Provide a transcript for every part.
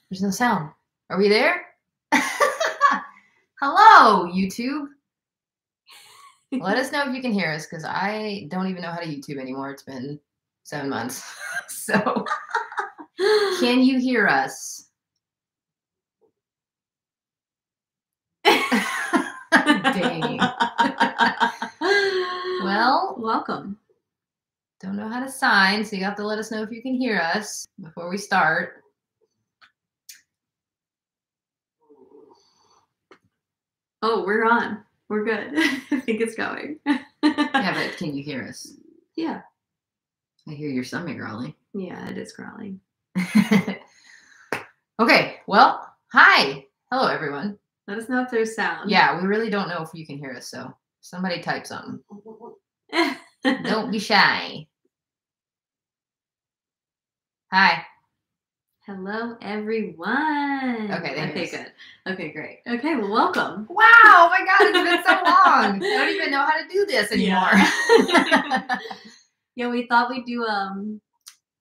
There's no sound. Are we there? Hello, YouTube. Let us know if you can hear us because I don't even know how to YouTube anymore. It's been 7 months. So, can you hear us? Dang. Well, welcome. Don't know how to sign, so you have to let us know if you can hear us before we start. Oh, we're on. We're good. I think it's going. Yeah, but can you hear us? Yeah. I hear your stomach growling. Yeah, it is growling. Okay, well, hi. Hello, everyone. Let us know if there's sound. Yeah, we really don't know if you can hear us, so somebody type something. Don't be shy. Hi. Hello, everyone. Okay, good. Okay, great. Okay, well, welcome. Wow, oh my God, it's been so long. I don't even know how to do this anymore. Yeah, we thought we'd do a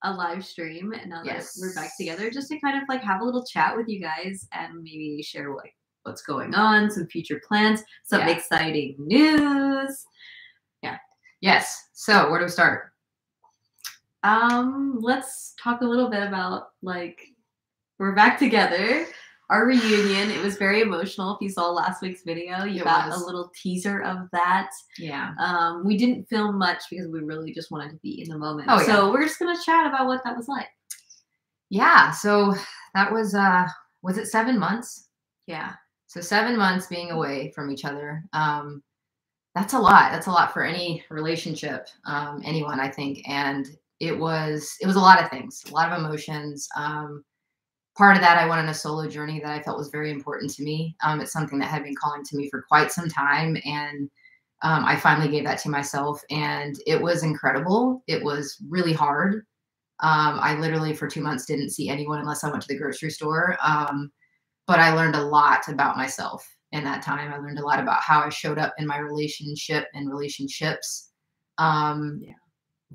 live stream, and now that we're back together, just to kind of like have a little chat with you guys and maybe share what's going on, some future plans, some exciting news. Yeah. Yes. So where do we start? Let's talk a little bit about we're back together. Our reunion, it was very emotional. If you saw last week's video, you got a little teaser of that. Yeah. We didn't film much because we really just wanted to be in the moment. Oh, yeah. So we're just gonna chat about what that was like. Yeah. So that was it 7 months? Yeah. So 7 months being away from each other. That's a lot. That's a lot for any relationship, anyone, I think. And it was a lot of things, a lot of emotions. Part of that, I went on a solo journey that I felt was very important to me. It's something that had been calling to me for quite some time. And I finally gave that to myself. And it was incredible. It was really hard. I literally, for 2 months, didn't see anyone unless I went to the grocery store. But I learned a lot about myself in that time. I learned a lot about how I showed up in my relationship and relationships.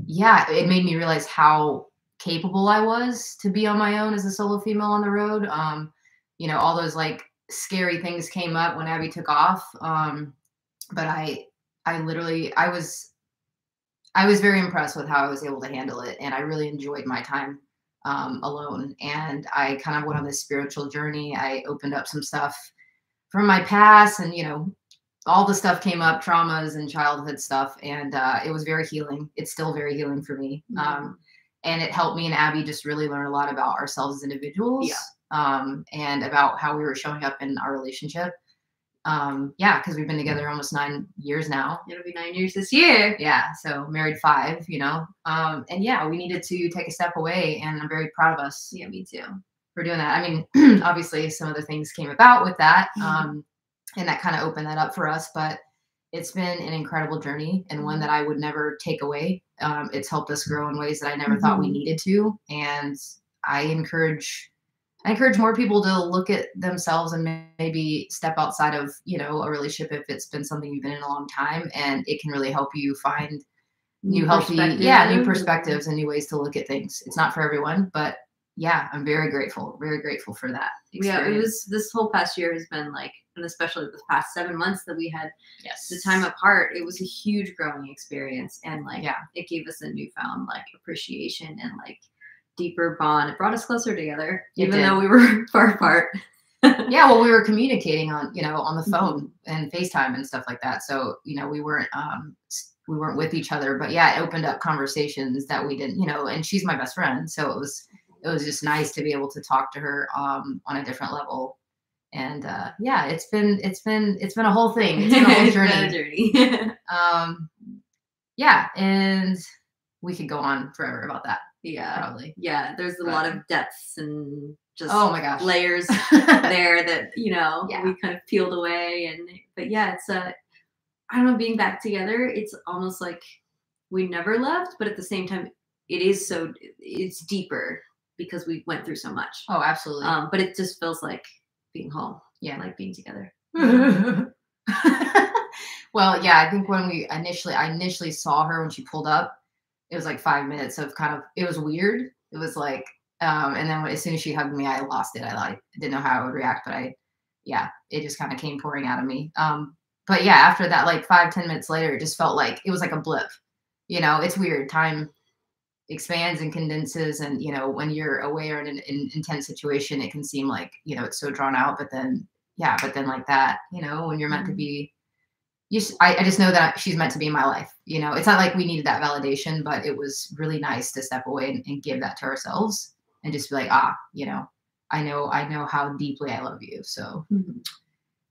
Yeah, it made me realize how capable I was to be on my own as a solo female on the road. All those like scary things came up when Abby took off. But I was very impressed with how I was able to handle it, and I really enjoyed my time alone. And I kind of went on this spiritual journey. I opened up some stuff from my past, and all the stuff came up, traumas and childhood stuff, and it was very healing. It's still very healing for me. And it helped me and Abby just really learn a lot about ourselves as individuals, and about how we were showing up in our relationship. Because we've been together almost 9 years now. It'll be 9 years this year. Yeah, so married 5, and yeah, we needed to take a step away, and I'm very proud of us. Yeah, me too. For doing that. I mean, obviously some other things came about with that, and that kind of opened that up for us, but it's been an incredible journey and one that I would never take away. It's helped us grow in ways that I never thought we needed to, and I encourage more people to look at themselves and maybe step outside of, a relationship if it's been something you've been in a long time, and it can really help you find new perspectives and new ways to look at things. It's not for everyone, but yeah, I'm very grateful for that experience. Yeah, this whole past year has been and especially the past 7 months that we had the time apart, it was a huge growing experience, and it gave us a newfound appreciation and deeper bond. It brought us closer together, even though we were far apart. Yeah, well, we were communicating on the phone and FaceTime and stuff like that. So we weren't with each other, but yeah, it opened up conversations that we didn't, and she's my best friend, so it was just nice to be able to talk to her on a different level. And yeah, it's been a whole thing. It's been a whole journey. Yeah, and we could go on forever about that. Yeah, probably. Yeah, there's a lot of depths and just oh my gosh layers there that we kind of peeled away. But yeah, it's I don't know, being back together, it's almost like we never left, but at the same time it's deeper because we went through so much. Oh, absolutely. But it just feels like being home. Yeah, like being together. Well, yeah, I think when I initially saw her when she pulled up, it was like 5 minutes of it was weird. It was like And then as soon as she hugged me, I lost it. I didn't know how I would react, but it just kind of came pouring out of me. But yeah, after that, like 5-10 minutes later, it just felt like it was like a blip. It's weird. Time expands and condenses, and when you're away or in an intense situation, it can seem like it's so drawn out. But then like that, when you're meant to be, I just know that she's meant to be in my life. It's not like we needed that validation, but it was really nice to step away and give that to ourselves and just be like, I know how deeply I love you. So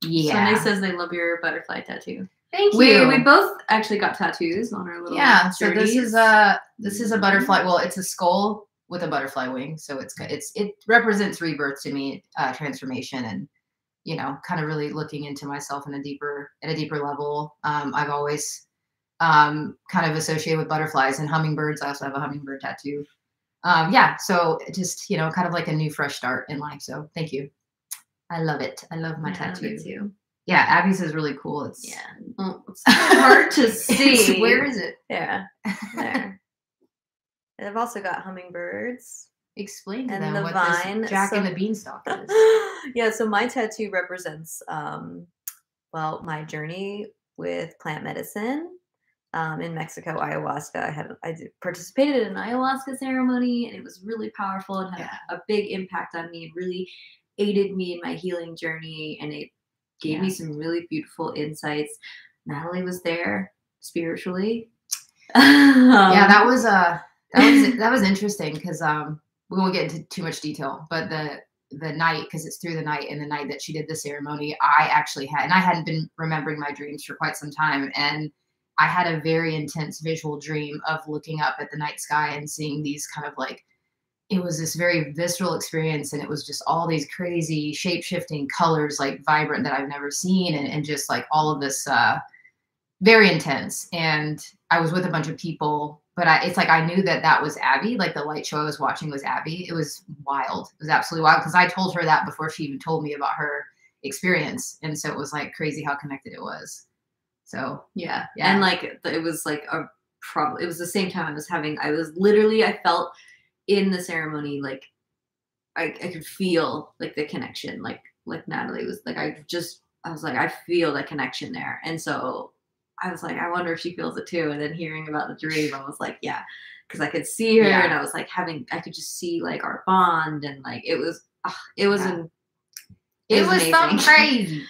yeah. Sunday says they love your butterfly tattoo. Thank you. We both actually got tattoos on our little So this is a butterfly. Well, it's a skull with a butterfly wing. So it represents rebirth to me, transformation, and kind of really looking into myself at a deeper level. I've always kind of associated with butterflies and hummingbirds. I also have a hummingbird tattoo. So just kind of like a new fresh start in life. So thank you. I love it. I love my tattoo too. Yeah, Abby's is really cool. It's it's hard to see. Where is it? Yeah, there. And I've also got hummingbirds. Explain to and them the what vine. This Jack and the Beanstalk is. Yeah, so my tattoo represents, my journey with plant medicine. In Mexico, ayahuasca. I participated in an ayahuasca ceremony, and it was really powerful and had a big impact on me. It really aided me in my healing journey, and it gave me some really beautiful insights. Natalie was there spiritually. That was interesting because we won't get into too much detail, but the night, because it's through the night, and the night that she did the ceremony, I actually had, and I hadn't been remembering my dreams for quite some time, and I had a very intense visual dream of looking up at the night sky and seeing these kind of like, it was this very visceral experience, and it was just all these crazy shape-shifting colors, like vibrant, that I've never seen, and just like all of this very intense. And I was with a bunch of people, but it's like I knew that was Abby. Like the light show I was watching was Abby. It was wild. It was absolutely wild because I told her that before she even told me about her experience, and so it was like crazy how connected it was. So yeah. And like it was like it was the same time I felt in the ceremony, like I could feel like the connection, like Natalie was like, I was like, I feel the connection there. And so I was like, I wonder if she feels it too. And then hearing about the dream, I was like, yeah, because I could see her, and I was like I could just see like our bond, and like it was something crazy.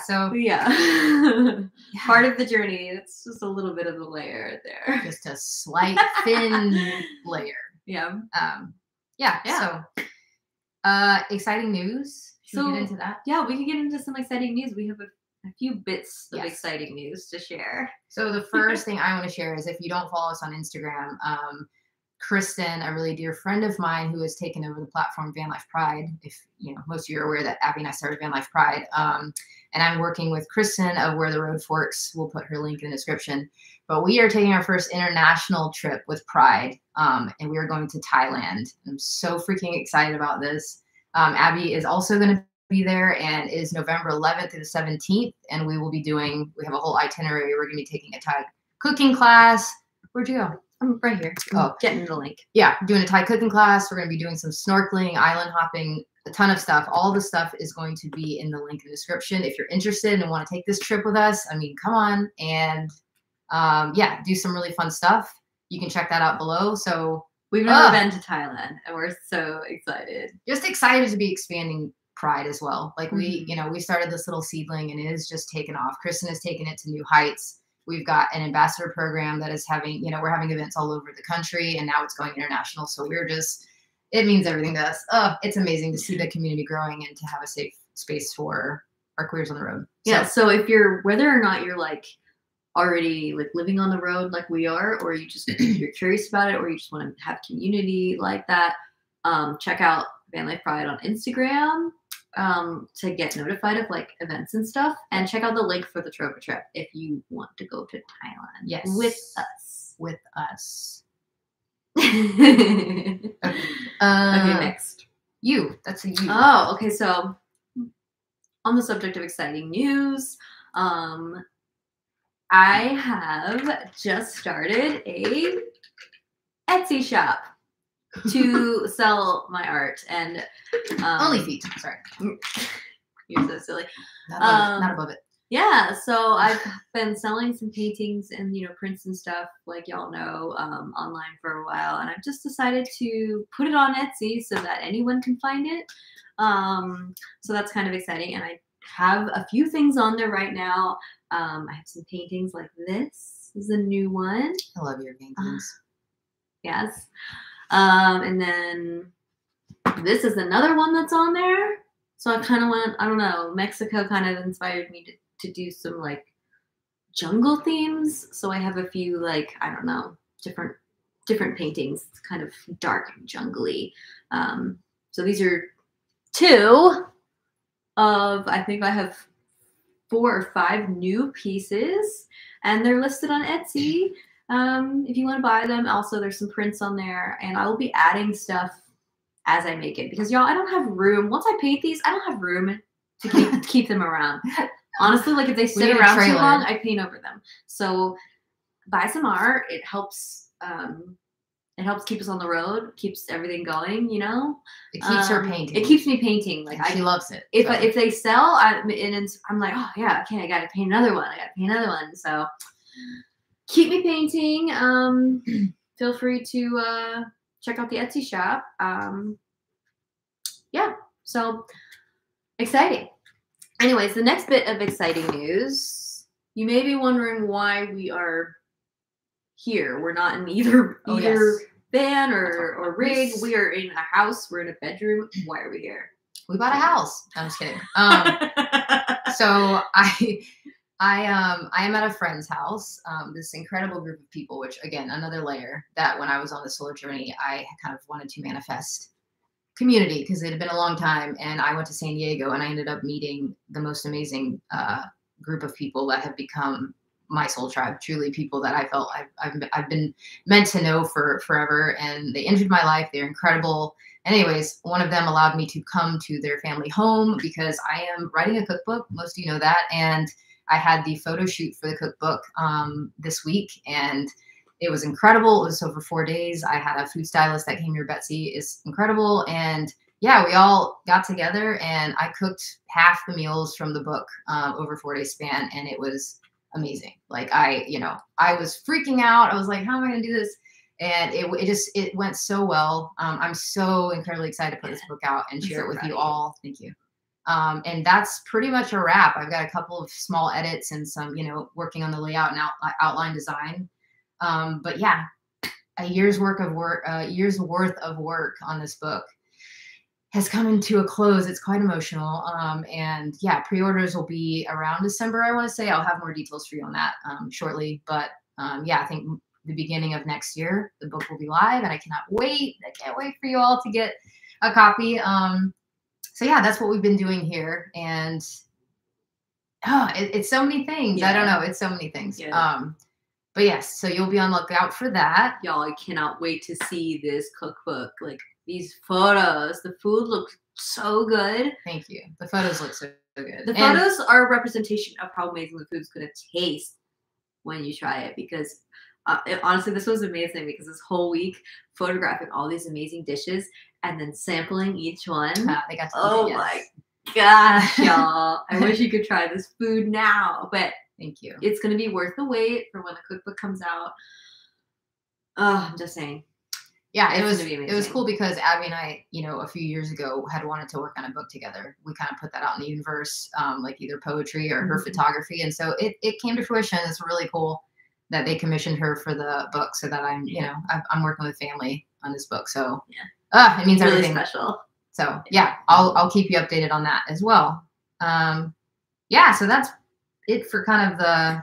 So part of the journey. It's just a little bit of a layer there, just a slight thin layer. So exciting news. Should we get into that? Yeah, we can get into some exciting news. We have a few bits of exciting news to share. So the first thing I want to share is, if you don't follow us on Instagram, Kristen, a really dear friend of mine who has taken over the platform Van Life Pride. If most of you are aware that Abby and I started Van Life Pride, and I'm working with Kristen of Where the Road Forks. We'll put her link in the description. But we are taking our first international trip with Pride, and we are going to Thailand. I'm so freaking excited about this. Abby is also going to be there, and it is November 11th through the 17th, and we have a whole itinerary. We're going to be taking a Thai cooking class. Where'd you go? I'm right here. Getting the link. Yeah, doing a Thai cooking class. We're going to be doing some snorkeling, island hopping, a ton of stuff. All the stuff is going to be in the link in the description. If you're interested and want to take this trip with us, I mean, come on, and do some really fun stuff. You can check that out below. So we've never been to Thailand, and we're so excited. Just excited to be expanding Pride as well. Like we started this little seedling, and it is just taken off. Kristen has taken it to new heights. We've got an ambassador program that is having, we're having events all over the country, and now it's going international. So it means everything to us. Oh, it's amazing to see the community growing and to have a safe space for our queers on the road. So if whether or not you're like already like living on the road like we are, or you're curious about it, or you just want to have community like that, check out Van Life Pride on Instagram. To get notified of like events and stuff, and check out the link for the Trova trip if you want to go to Thailand. Yes, with us. Okay, next. That's a you. Oh, okay. So on the subject of exciting news, I have just started a Etsy shop to sell my art, and only feet. Sorry, you're so silly. Not above it. Yeah, so I've been selling some paintings and prints and stuff, like y'all know, online for a while, and I've just decided to put it on Etsy so that anyone can find it. So that's kind of exciting, and I have a few things on there right now. I have some paintings like this. This is a new one. I love your paintings. Yes. And then this is another one that's on there. So I kind of went, I don't know, Mexico kind of inspired me to do some like jungle themes. So I have a few like, I don't know, different paintings. It's kind of dark and jungly. So these are two of, I think I have 4 or 5 new pieces, and they're listed on Etsy. If you want to buy them. Also, there's some prints on there, and I will be adding stuff as I make it, because y'all, I don't have room. Once I paint these, I don't have room to keep them around. Honestly, like if they sit around too long, I paint over them. So buy some art. It helps keep us on the road, keeps everything going, It keeps her painting. It keeps me painting. Like she loves it. If they sell, I'm like, oh yeah, okay, I gotta paint another one. So keep me painting. Feel free to check out the Etsy shop. Yeah, so exciting. Anyways, the next bit of exciting news. You may be wondering why we are here. We're not in either van or rig. We are in a house. We're in a bedroom. Why are we here? We bought a house. I'm just kidding. So I am at a friend's house, this incredible group of people, which again, another layer that when I was on the solar journey, I kind of wanted to manifest community, because it had been a long time, and I went to San Diego and I ended up meeting the most amazing group of people that have become my soul tribe, truly people that I felt I've been meant to know for forever, and they entered my life. They're incredible. Anyways, one of them allowed me to come to their family home because I am writing a cookbook. Most of you know that. And I had the photo shoot for the cookbook this week, and it was incredible. It was over 4 days. I had a food stylist that came here. Betsy is incredible. And yeah, we all got together and I cooked half the meals from the book over 4 day span. And it was amazing. Like I was freaking out. I was like, how am I going to do this? And it went so well. I'm so incredibly excited to put this book out and share it with you all. Thank you. And that's pretty much a wrap. I've got a couple of small edits and some, working on the layout and outline design. But yeah, a year's worth of work on this book has come into a close. It's quite emotional. And yeah, pre-orders will be around December, I want to say. I'll have more details for you on that shortly. But yeah, I think the beginning of next year, the book will be live, and I cannot wait. I can't wait for you all to get a copy. So yeah, that's what we've been doing here. And it's so many things. Yeah. I don't know. It's so many things. Yeah. But yes, so you'll be on the lookout for that. Y'all, I cannot wait to see this cookbook. Like these photos, the food looks so good. Thank you. The photos look so good. The photos are a representation of how amazing the food's going to taste when you try it. Because honestly, this was amazing, because this whole week photographing all these amazing dishes and then sampling each one. They got to my gosh, y'all. I wish you could try this food now. But thank you. It's going to be worth the wait for when the cookbook comes out. Oh, I'm just saying. Yeah, it was cool because Abby and I, a few years ago had wanted to work on a book together. We kind of put that out in the universe, like either poetry or her photography. And so it came to fruition. It's really cool that they commissioned her for the book, so that I'm working with family on this book. So it means really everything. Special. So yeah, I'll keep you updated on that as well. Yeah, so that's it for kind of the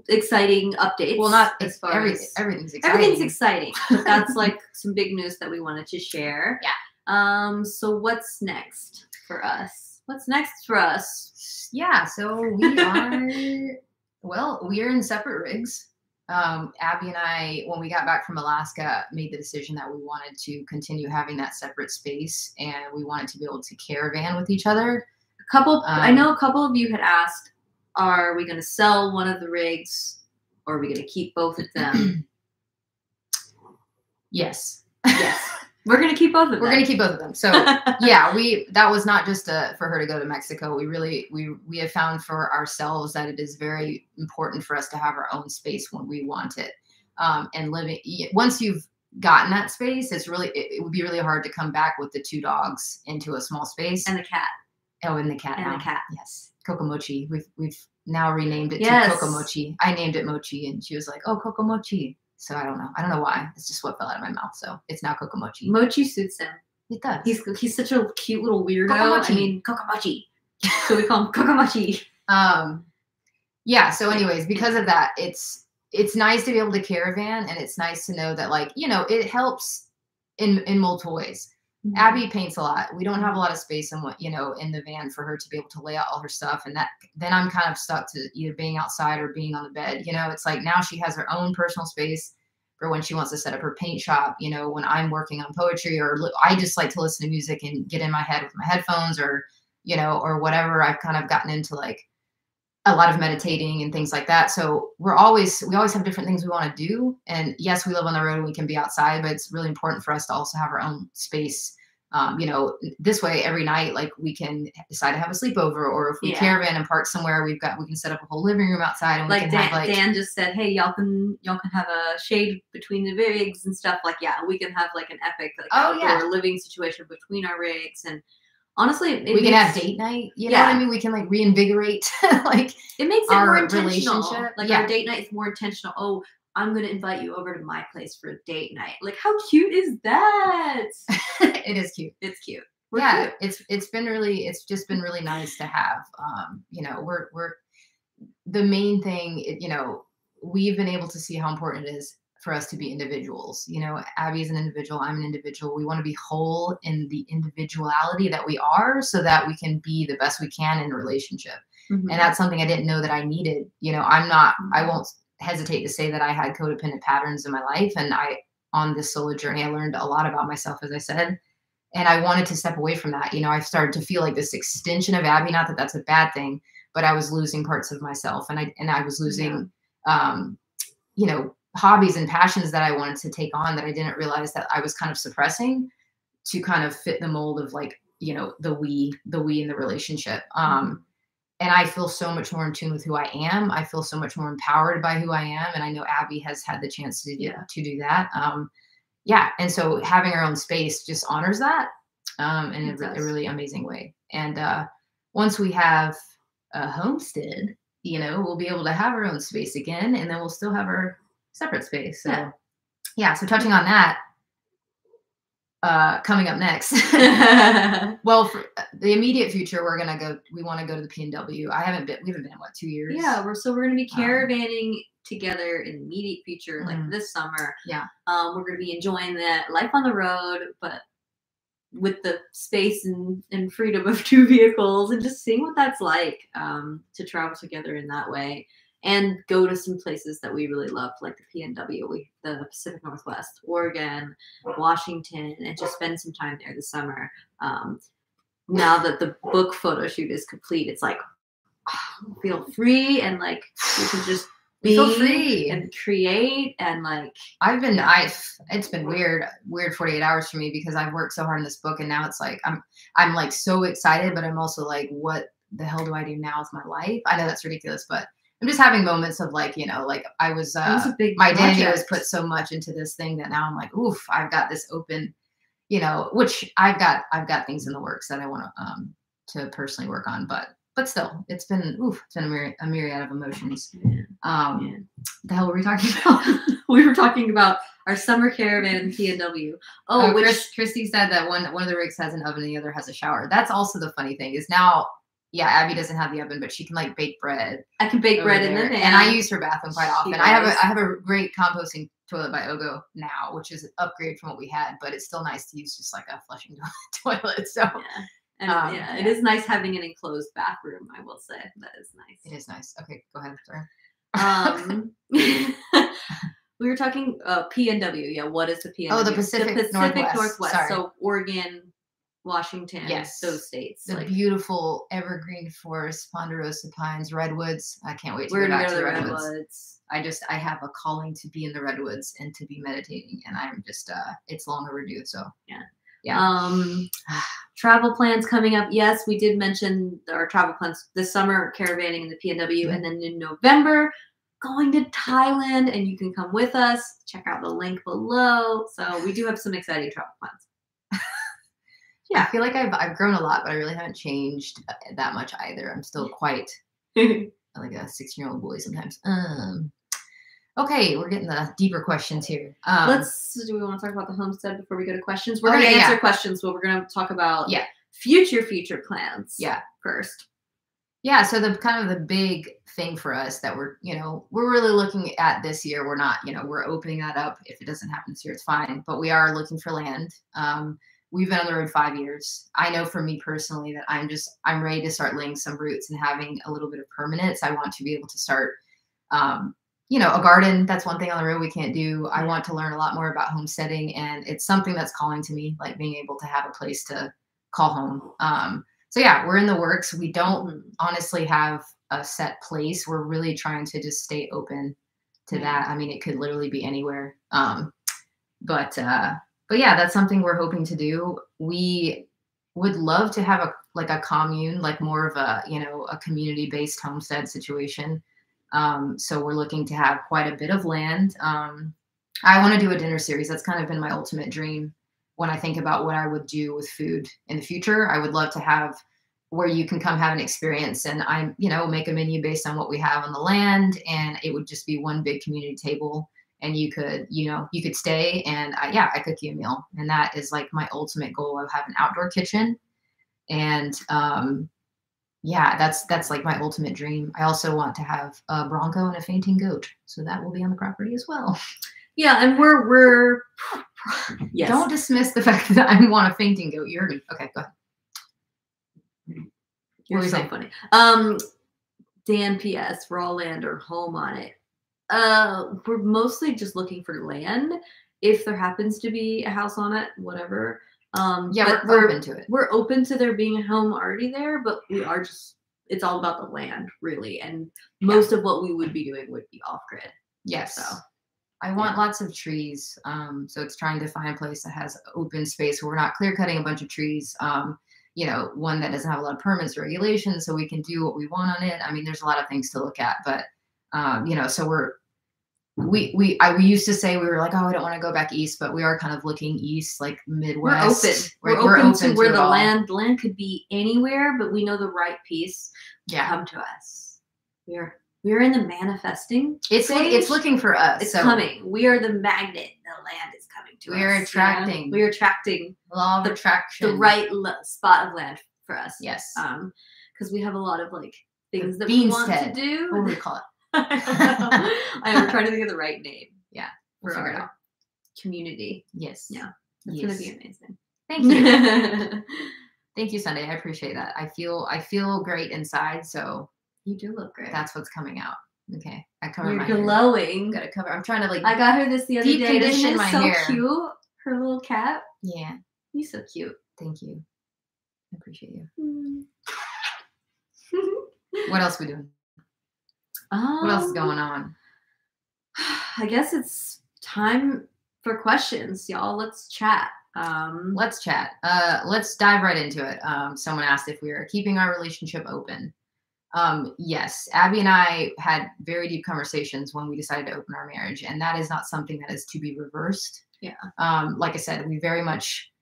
exciting updates. Well, not as far as everything's exciting. Everything's exciting, but that's like some big news that we wanted to share. Yeah. So what's next for us? Yeah, so we are we are in separate rigs. Abby and I, when we got back from Alaska, made the decision that we wanted to continue having that separate space, and we wanted to be able to caravan with each other. I know a couple of you had asked, are we going to sell one of the rigs, or are we going to keep both of them? Yes. Yes. We're going to keep both of them. We're going to keep both of them. So yeah, that was not just for her to go to Mexico. We have found for ourselves that it is very important for us to have our own space when we want it. And living, once you've gotten that space, it would be really hard to come back with the 2 dogs into a small space. And the cat. Oh, and the cat. And now. The cat. Yes. Kokomochi. We've now renamed it to Kokomochi. I named it Mochi and she was like, oh, Kokomochi. So I don't know why. It's just what fell out of my mouth. So it's now Kokomochi. Mochi suits him. It does. He's such a cute little weirdo. Kokomochi. I mean, Kokomochi. So we call him Kokomochi. Yeah. So anyways, because of that, it's nice to be able to caravan, and it's nice to know that, like, it helps in multiple ways. Mm-hmm. Abby paints a lot. We don't have a lot of space in the van for her to be able to lay out all her stuff. And then I'm kind of stuck to either being outside or being on the bed. It's like now she has her own personal space for when she wants to set up her paint shop, when I'm working on poetry, or I just like to listen to music and get in my head with my headphones, or whatever. I've kind of gotten into like a lot of meditating and things like that. So we always have different things we want to do. And yes, we live on the road and we can be outside, but it's really important for us to also have our own space. This way every night, like, we can decide to have a sleepover, or if we caravan and park somewhere, we can set up a whole living room outside, and like Dan just said, hey, y'all can have a shade between the rigs and stuff. Like, yeah, we can have like an epic outdoor living situation between our rigs. And honestly, we can have date night. You know what I mean? We can like reinvigorate like it makes it more intentional. Like our date night is more intentional. Oh, I'm going to invite you over to my place for a date night. Like, how cute is that? It is cute. It's cute. Cute. It's just been really nice to have. We're the main thing. We've been able to see how important it is for us to be individuals. Abby is an individual. I'm an individual. We want to be whole in the individuality that we are, so that we can be the best we can in a relationship. Mm-hmm. And that's something I didn't know that I needed. I won't hesitate to say that I had codependent patterns in my life. And on this solo journey, I learned a lot about myself, as I said, and I wanted to step away from that. I started to feel like this extension of Abby, not that that's a bad thing, but I was losing parts of myself, and I was losing, hobbies and passions that I wanted to take on that I didn't realize that I was kind of suppressing to kind of fit the mold of, like, the we in the relationship. And I feel so much more in tune with who I am. I feel so much more empowered by who I am. And I know Abby has had the chance to do that. And so having our own space just honors that in a really amazing way. And once we have a homestead, we'll be able to have our own space again, and then we'll still have our separate space. So so touching on that, coming up next, well, for the immediate future, we want to go to the PNW. We haven't been in 2 years? Yeah, we're going to be caravanning together in the immediate future, like this summer. Yeah. We're going to be enjoying the life on the road, but with the space and freedom of 2 vehicles, and just seeing what that's like, to travel together in that way. And go to some places that we really love, like the PNW, the Pacific Northwest, Oregon, Washington, and just spend some time there this summer. Now that the book photo shoot is complete, it's like, feel free, and like we can just be free and create, and like it's been weird 48 hours for me, because I've worked so hard on this book, and now it's like I'm like so excited, but I'm also like, what the hell do I do now with my life? I know that's ridiculous, but I'm just having moments of like, like I was, my Danny was put so much into this thing that now I'm like, oof, I've got this open, which I've got things in the works that I want to personally work on, but still, it's been a myriad of emotions. The hell were we talking about? We were talking about our summer caravan in PNW. Christy said that one of the rigs has an oven and the other has a shower. That's also the funny thing is now. Yeah, Abby doesn't have the oven, but she can like bake bread. I can bake bread in the van. And I use her bathroom quite often. I have a great composting toilet by Ogo now, which is an upgrade from what we had, but it's still nice to use just like a flushing toilet. So it is nice having an enclosed bathroom, I will say. That is nice. It is nice. Okay, go ahead. Sorry. We were talking PNW. Yeah, what is the PNW? Oh, the Pacific Northwest. Sorry. So Oregon, Washington, yes, those states. The beautiful evergreen forest, ponderosa pines, redwoods. I can't wait to We're go back to to the the redwoods. I have a calling to be in the redwoods and to be meditating, and I'm just it's long overdue. So yeah. Travel plans coming up. Yes, we did mention our travel plans this summer, caravanning in the PNW, and then in November, going to Thailand, and you can come with us. Check out the link below. So we do have some exciting travel plans. Yeah, I feel like I've grown a lot, but I really haven't changed that much either. I'm still quite like a 16-year-old boy sometimes. Okay, we're getting the deeper questions here. Do we want to talk about the homestead before we go to questions? We're going to answer questions, but we're going to talk about future plans. First. Yeah, so the kind of the big thing for us that we're really looking at this year. We're not, we're opening that up. If it doesn't happen this year, it's fine. But we are looking for land. We've been on the road 5 years. I know for me personally that I'm ready to start laying some roots and having a little bit of permanence. I want to be able to start, a garden. That's one thing on the road we can't do. I want to learn a lot more about homesteading, and it's something that's calling to me, like being able to have a place to call home. So yeah, we're in the works. We don't honestly have a set place. We're really trying to just stay open to that. I mean, it could literally be anywhere. But yeah, that's something we're hoping to do. We would love to have a commune, like more of a, a community-based homestead situation. So we're looking to have quite a bit of land. I want to do a dinner series. That's kind of been my ultimate dream. When I think about what I would do with food in the future, I would love to have where you can come have an experience, and make a menu based on what we have on the land, and it would just be one big community table. And you could stay and I cook you a meal. And that is like my ultimate goal. Of have an outdoor kitchen. And that's like my ultimate dream. I also want to have a bronco and a fainting goat. So that will be on the property as well. Yeah. And we're yes. Don't dismiss the fact that I want a fainting goat. You heard me. Okay, go ahead. You're so funny. Dan PS, raw land or home on it. We're mostly just looking for land. If there happens to be a house on it, whatever. We're open to it. We're open to there being a home already there, but it's all about the land, really. And most of what we would be doing would be off grid. Yes. So I want lots of trees. So it's trying to find a place that has open space where we're not clear cutting a bunch of trees. One that doesn't have a lot of permits or regulations, so we can do what we want on it. I mean, there's a lot of things to look at, but so we used to say we were like, oh, I don't want to go back east, but we are kind of looking east, like Midwest. We're open to where the land could be anywhere, but we know the right piece to come to us. We're in the manifesting. It's looking for us. It's coming. We are the magnet. The land is coming to us. We're attracting. Yeah? We're attracting law of attraction. The right spot of land for us. Yes. Because we have a lot of things that we want to do. What do we call it? I'm trying to think of the right name. Yeah. We'll figure it out. Community. Yes. Yeah. It's gonna be amazing. Thank you. Thank you, Sunday. I appreciate that. I feel great inside. So you do look great. That's what's coming out. Okay. I cover my glowing. Gotta cover. I'm trying to I got her this the other day. Condition my hair. So cute. Her little cat. Yeah. He's so cute. Thank you. I appreciate you. What else are we doing? What else is going on? I guess it's time for questions, y'all. Let's chat. Let's chat. Let's dive right into it. Someone asked if we are keeping our relationship open. Yes, Abby and I had very deep conversations when we decided to open our marriage, and that is not something that is to be reversed. Yeah. Like I said, we very much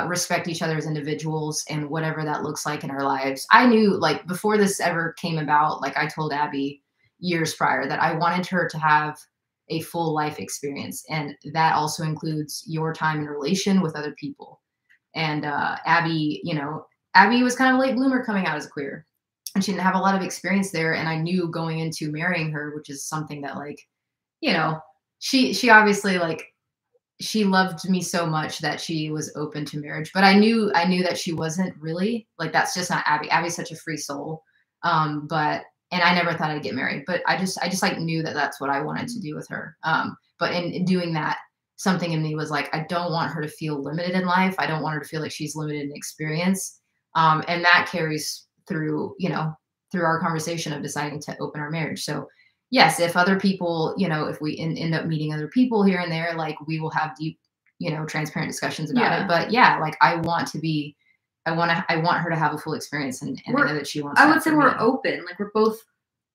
respect each other as individuals and whatever that looks like in our lives. I knew, before this ever came about, I told Abby years prior that I wanted her to have a full life experience, and that also includes your time in relation with other people. And Abby was kind of a late bloomer coming out as a queer, and she didn't have a lot of experience there. And I knew going into marrying her, which is something that she obviously she loved me so much that she was open to marriage, but I knew that she wasn't really that's just not Abby. Abby's such a free soul. And I never thought I'd get married, but I just knew that that's what I wanted to do with her. But in doing that, something in me was like, I don't want her to feel limited in life. I don't want her to feel like she's limited in experience. And that carries through, you know, through our conversation of deciding to open our marriage. So yes, if other people, you know, if we end up meeting other people here and there, like we will have deep, you know, transparent discussions about it. But yeah, like I want her to have a full experience, and I know that she wants. I would say we're open. Like we're both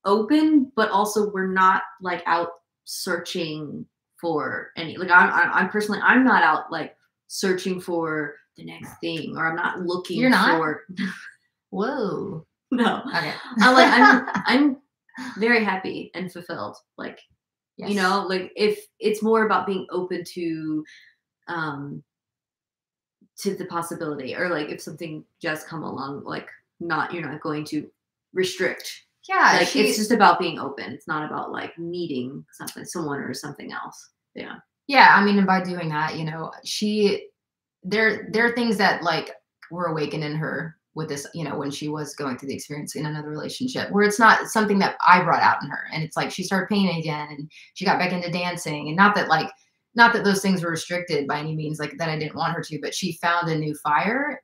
open, but also we're not like out searching for any. Like I'm personally, I'm not out like searching for the next thing, or I'm not looking. You're not? For. Whoa. No. Okay. I'm very happy and fulfilled. Like, yes. You know, like if it's more about being open to the possibility, or like if something just come along, like you're not going to restrict. Yeah. Like it's just about being open. It's not about like needing someone or something else. Yeah. Yeah. I mean, and by doing that, you know, there are things that like were awakened in her with this, you know, when she was going through the experience in another relationship, where it's not something that I brought out in her. And it's like, she started painting again, and she got back into dancing, and not that those things were restricted by any means, like that I didn't want her to, but she found a new fire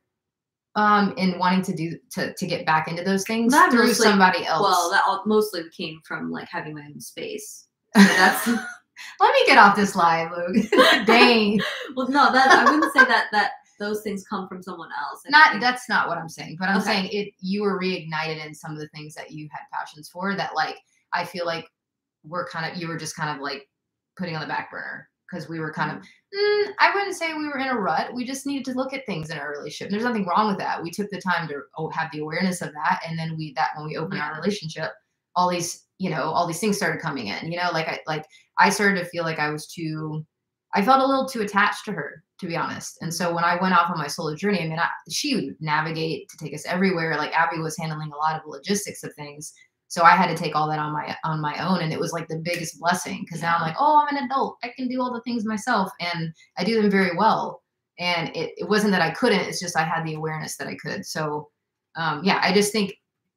in wanting to get back into those things through somebody else. Well, that mostly came from like having my own space. So that's let me get off this live, Luke. Dang. Well, no, I wouldn't say that those things come from someone else. That's not what I'm saying, but I'm saying you were reignited in some of the things that you had passions for, that like I feel like you were just kind of like putting on the back burner, because we were kind of I wouldn't say we were in a rut. We just needed to look at things in our relationship. There's nothing wrong with that. We took the time to have the awareness of that, and then when we opened our relationship, all these things started coming in. You know, like I started to feel like I felt a little too attached to her, to be honest. And so when I went off on my solo journey, I mean, she would navigate to take us everywhere. Like Abby was handling a lot of the logistics of things. So I had to take all that on my own. And it was like the biggest blessing, because now I'm like, oh, I'm an adult. I can do all the things myself, and I do them very well. And it wasn't that I couldn't, it's just I had the awareness that I could. So I just think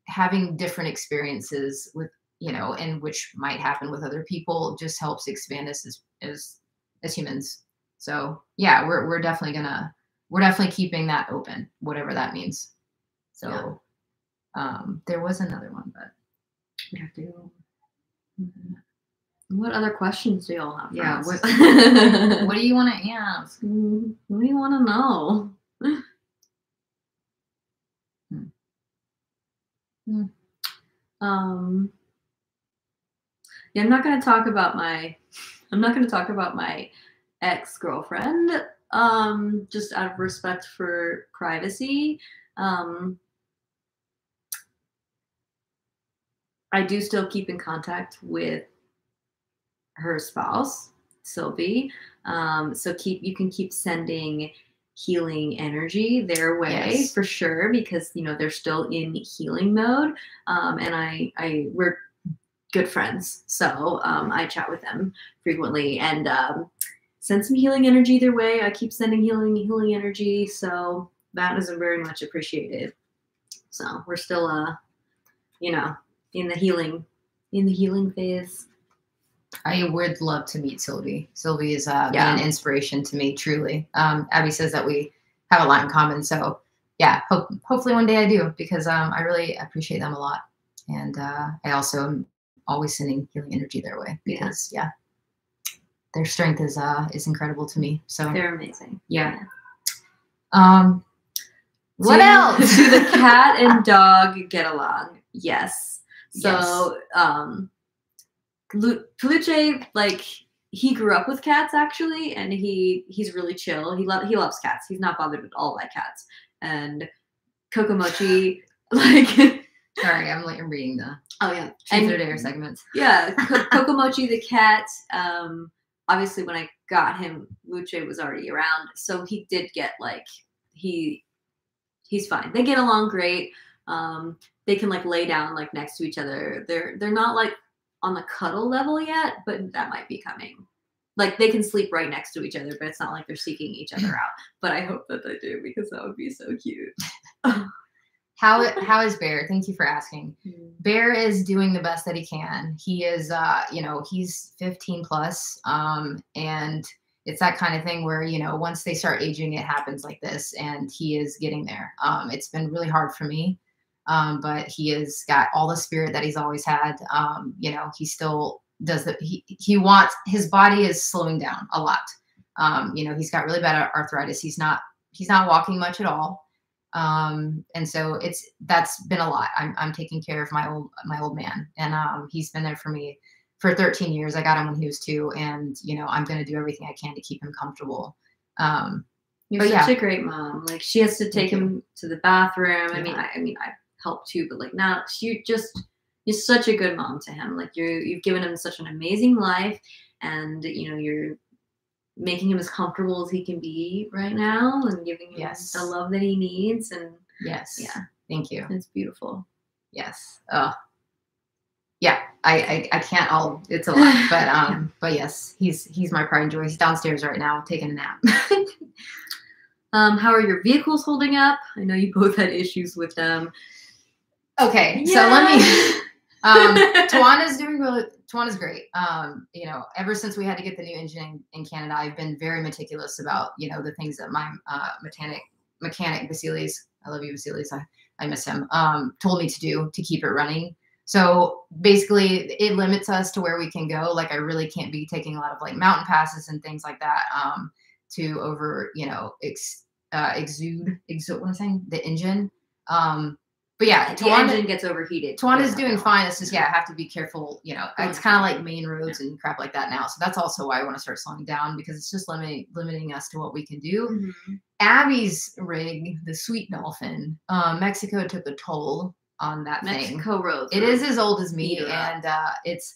having different experiences with, you know, and which might happen with other people, just helps expand us as humans. So yeah, we're definitely keeping that open, whatever that means. So there was another one, but we have to go. What other questions do y'all have? Yeah. What do you want to ask? What do you want to know? Yeah, I'm not going to talk about my ex-girlfriend, just out of respect for privacy. I do still keep in contact with her spouse, Sylvie. So you can keep sending healing energy their way, for sure, because you know they're still in healing mode. And we're good friends, so I chat with them frequently and send some healing energy their way. I keep sending healing energy, so that is very much appreciated. So we're still in the healing phase. I would love to meet Sylvie. Sylvie is been an inspiration to me, truly. Abby says that we have a lot in common, so yeah, hopefully one day I do, because I really appreciate them a lot, and I also am always sending healing energy their way, because their strength is incredible to me. So they're amazing. Yeah. What else? Do the cat and dog get along? Yes. So Peluche, like, he grew up with cats actually, and he's really chill. He loves cats. He's not bothered at all by cats. And Kokomochi, like. Sorry, I'm reading the Truth or Dare segments. Yeah, Kokomochi the cat. Obviously, when I got him, Luce was already around, so he did get like he's fine. They get along great. They can like lay down like next to each other. They're not like on the cuddle level yet, but that might be coming. Like they can sleep right next to each other, but it's not like they're seeking each other out. But I hope that they do, because that would be so cute. How is Bear? Thank you for asking. Bear is doing the best that he can. He is, he's 15 plus, and it's that kind of thing where, you know, once they start aging, it happens like this, and he is getting there. It's been really hard for me. But he has got all the spirit that he's always had. You know, he still does that. He wants, his body is slowing down a lot. You know, he's got really bad arthritis. He's not walking much at all. And so that's been a lot. I'm taking care of my old man, and he's been there for me for 13 years. I got him when he was 2, and you know, I'm going to do everything I can to keep him comfortable. You're such a great mom. Like, she has to take him to the bathroom. Yeah. I mean, I help too, but like, now you're such a good mom to him. Like, you've given him such an amazing life, and you know, you're making him as comfortable as he can be right now, and giving him the love that he needs. And yeah, thank you. It's beautiful. Yes. Oh, yeah. I can't all. It's a lot, but yes, he's my pride and joy. He's downstairs right now taking a nap. How are your vehicles holding up? I know you both had issues with them. Okay, so let me. Tawana's great. You know, ever since we had to get the new engine in Canada, I've been very meticulous about, you know, the things that my mechanic Vasilis, I love you, Vasilis, I miss him, told me to do to keep it running. So basically, it limits us to where we can go. Like, I really can't be taking a lot of like mountain passes and things like that to over, you know, exude what I'm saying, the engine. But yeah, the engine gets overheated. Tawana's doing fine. It's just, I have to be careful. You know, it's kind of like main roads and crap like that now. So that's also why I want to start slowing down, because it's just limiting us to what we can do. Mm-hmm. Abby's rig, the Sweet Dolphin, Mexico took a toll on that thing. Mexico roads. It is as old as me, and it's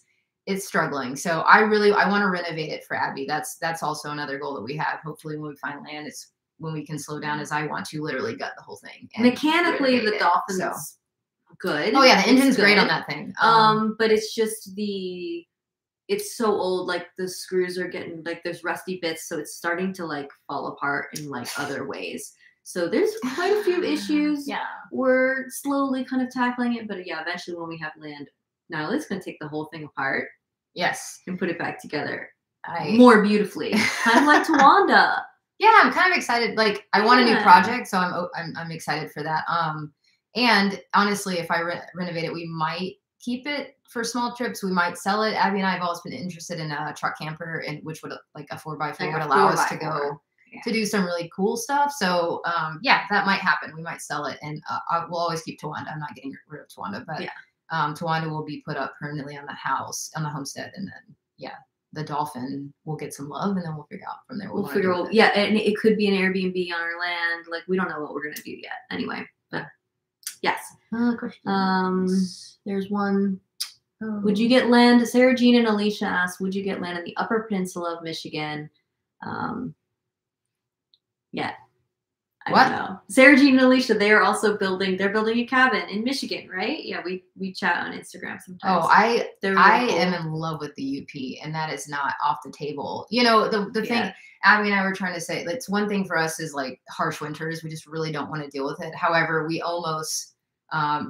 struggling. So I want to renovate it for Abby. That's also another goal that we have. Hopefully, when we find land, it's when we can slow down, is I want to literally gut the whole thing. Mechanically, the Dolphin's good. Oh yeah, the engine's great on that thing. But it's just it's so old. Like, the screws are getting, like, there's rusty bits, so it's starting to like fall apart in like other ways. So there's quite a few issues. Yeah, we're slowly kind of tackling it, but yeah, eventually when we have land, Natalie's gonna take the whole thing apart. Yes, and put it back together more beautifully, kind of like Tawanda. Yeah, I'm kind of excited. Like, I want a new project, so I'm excited for that. And honestly, if I renovate it, we might keep it for small trips. We might sell it. Abby and I have always been interested in a truck camper, and which would, like, a 4x4 would allow us to go to do some really cool stuff. So yeah, that might happen. We might sell it, and we'll always keep Tawanda. I'm not getting rid of Tawanda, but Tawanda will be put up permanently on the house, on the homestead, and then the Dolphin will get some love, and then we'll figure out from there. We'll figure out, and it could be an Airbnb on our land. Like, we don't know what we're gonna do yet. Anyway, but yes. There's one. Oh. Would you get land? Sarah Jean and Alicia asked, would you get land in the Upper Peninsula of Michigan? Yeah. I don't know. Sarah Jean and Alicia, they're building a cabin in Michigan, right? Yeah, we chat on Instagram sometimes. Oh, I am in love with the UP, and that is not off the table. You know, the thing Abby and I were trying to say, it's one thing for us is like harsh winters. We just really don't want to deal with it. However, we almost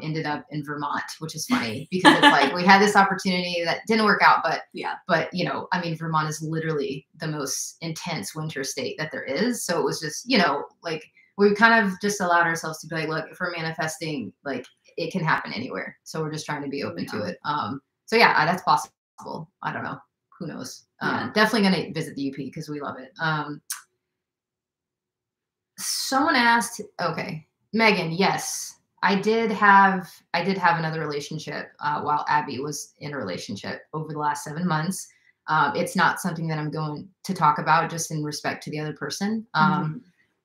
ended up in Vermont, which is funny because it's like we had this opportunity that didn't work out, but you know, I mean, Vermont is literally the most intense winter state that there is. So it was just, you know, like, we kind of just allowed ourselves to be like, look, if we're manifesting, like, it can happen anywhere. So we're just trying to be open to it. So yeah, that's possible. I don't know. Who knows? Definitely going to visit the UP because we love it. Someone asked, okay, Megan, yes, I did have another relationship while Abby was in a relationship over the last 7 months. It's not something that I'm going to talk about, just in respect to the other person.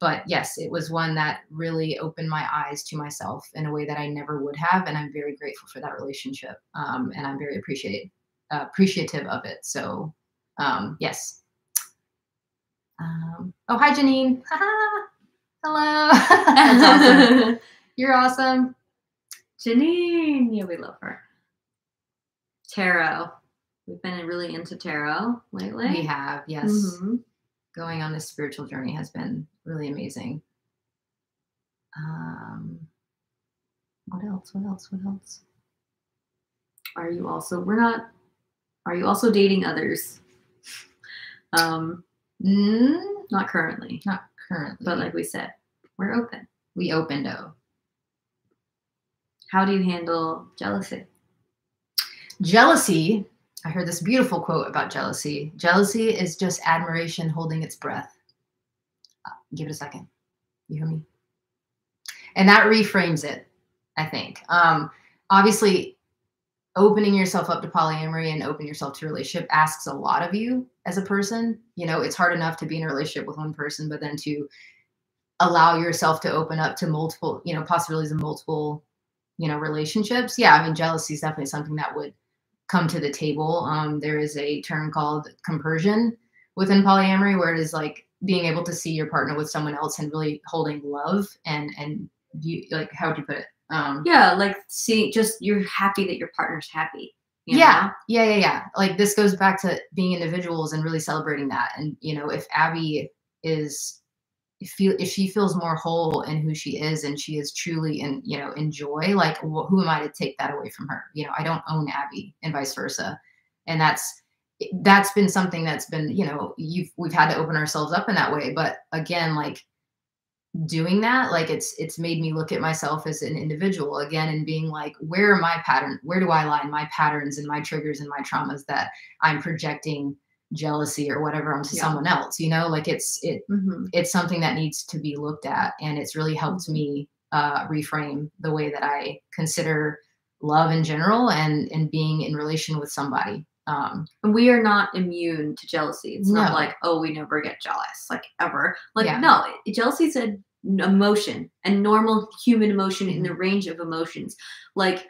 But yes, it was one that really opened my eyes to myself in a way that I never would have. And I'm very grateful for that relationship. And I'm very appreciative of it. So yes. Oh, hi, Janine. Hello. That's awesome. You're awesome. Janine. Yeah, we love her. Tarot. We've been really into tarot lately. We have, yes. Mm-hmm. Going on this spiritual journey has been really amazing. What else? Are you also dating others? Not currently. Not currently. But like we said, we're open. We open though. How do you handle jealousy? Jealousy, I heard this beautiful quote about jealousy. Jealousy is just admiration holding its breath. Give it a second. You hear me? And that reframes it, I think. Obviously, opening yourself up to polyamory and opening yourself to a relationship asks a lot of you as a person. You know, it's hard enough to be in a relationship with one person, but then to allow yourself to open up to multiple, you know, possibilities of multiple, you know, relationships. Yeah, I mean, jealousy is definitely something that would come to the table. There is a term called compersion within polyamory, where it is like being able to see your partner with someone else and really holding love and you, like, how would you put it? Yeah, like just you're happy that your partner's happy. Yeah. Like this goes back to being individuals and really celebrating that. And you know, if Abby is if she feels more whole in who she is and she is truly in, you know, enjoy, like who am I to take that away from her? You know, I don't own Abby and vice versa. And that's been something that's been, you know, we've had to open ourselves up in that way. But again, like doing that, like it's made me look at myself as an individual again and being like, where are my pattern? Where do I lie in my patterns and my triggers and my traumas that I'm projecting jealousy or whatever onto someone else, you know, like it's something that needs to be looked at. And it's really helped me reframe the way that I consider love in general and being in relation with somebody. And we are not immune to jealousy. It's not like, oh, we never get jealous, like ever. Like, no, jealousy is an emotion, a normal human emotion in the range of emotions. Like,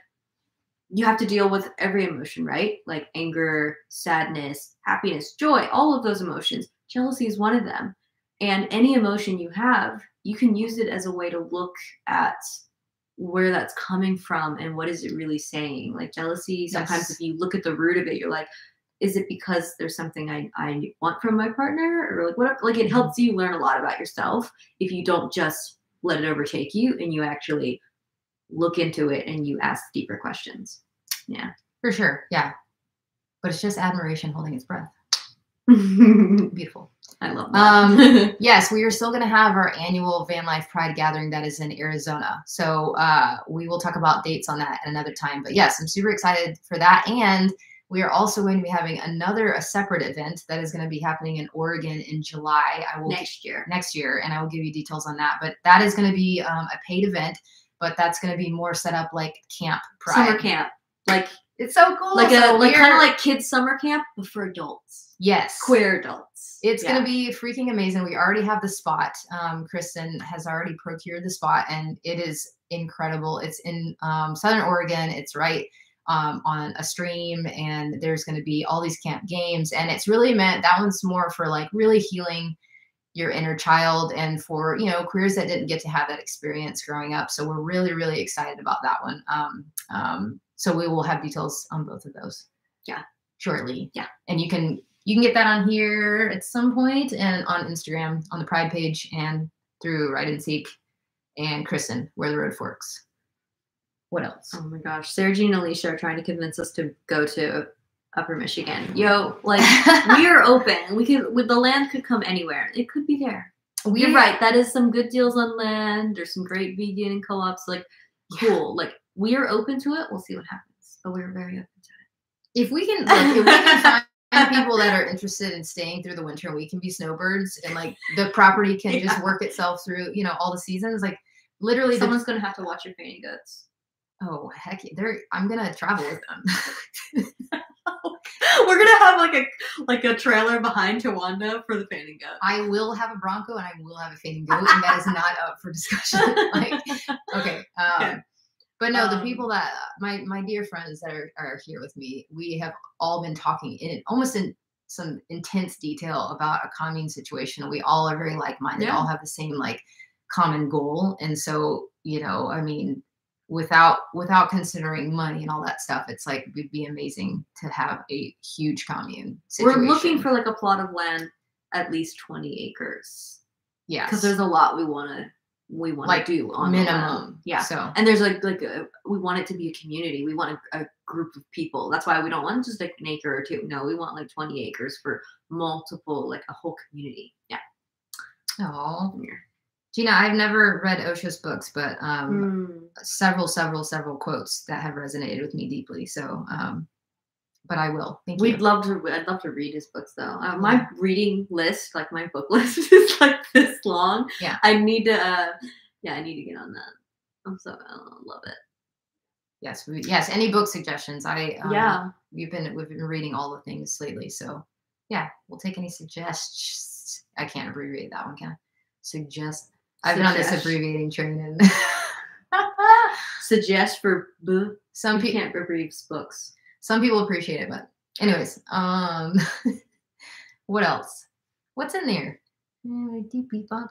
you have to deal with every emotion, right? Like anger, sadness, happiness, joy, all of those emotions. Jealousy is one of them. And any emotion you have, you can use it as a way to look at where that's coming from and what is it really saying. Like jealousy, sometimes if you look at the root of it, you're like, is it because there's something I want from my partner? Or like what? Like it helps you learn a lot about yourself if you don't just let it overtake you and you actually look into it and you ask deeper questions. Yeah, for sure. Yeah. But it's just admiration holding its breath. Beautiful. I love that. Yes, we are still going to have our annual Van Life Pride gathering that is in Arizona. So we will talk about dates on that at another time. But yes, I'm super excited for that. And we are also going to be having a separate event that is going to be happening in Oregon in July. Next year. And I will give you details on that. But that is going to be a paid event. But that's going to be more set up like camp pride. Summer camp. Like it's so cool. Like kind of like kids summer camp, but for adults. Yes. Queer adults. It's going to be freaking amazing. We already have the spot. Kristen has already procured the spot and it is incredible. It's in Southern Oregon. It's right on a stream and there's going to be all these camp games. And it's really meant, that one's more for like really healing your inner child and for, you know, queers that didn't get to have that experience growing up. So we're really, really excited about that one. So we will have details on both of those. Yeah. Shortly. Yeah. And you can get that on here at some point and on Instagram, on the Pride page and through Ride and Seek and Kristen, Where the Road Forks. What else? Oh my gosh. Sarah Jean and Alicia are trying to convince us to go to Upper Michigan. Yo, like we are open. The land could come anywhere. It could be there. You're right. That is some good deals on land. There's some great vegan co-ops. Like cool. Like we are open to it. We'll see what happens. But we're very open to it. If we can find people that are interested in staying through the winter and we can be snowbirds and like the property can just work itself through, you know, all the seasons. Like literally someone's gonna have to watch your fanny goats. Oh heck yeah. I'm gonna travel with them. We're gonna have like a trailer behind Tawanda for the fanning goat. I will have a Bronco and I will have a fanning goat, and that is not up for discussion. Like, okay. But no, the people that my dear friends that are here with me, we have all been talking almost in some intense detail about a commune situation. We all are very like-minded, all have the same like common goal, and so you know, I mean. Without considering money and all that stuff, it's like it would be amazing to have a huge commune situation. We're looking for like a plot of land at least 20 acres. Yeah, because there's a lot we want to we want like to do on minimum. Yeah. So, and there's we want it to be a community. We want a group of people. That's why we don't want just like an acre or two. No, we want like 20 acres for multiple, like a whole community. Yeah. Oh, Gina, I've never read Osho's books, but several quotes that have resonated with me deeply. So, but I will. Thank you. I'd love to read his books though. My reading list, like my book list, is like this long. Yeah. I need to. I need to get on that. I love it. Yes. Yes. Any book suggestions? We've been reading all the things lately. So yeah, we'll take any suggestions. I can't abbreviate that one, can I? I've been on this abbreviating train and suggest for some people can't abbreviate books. Some people appreciate it, but anyways, what else? What's in there?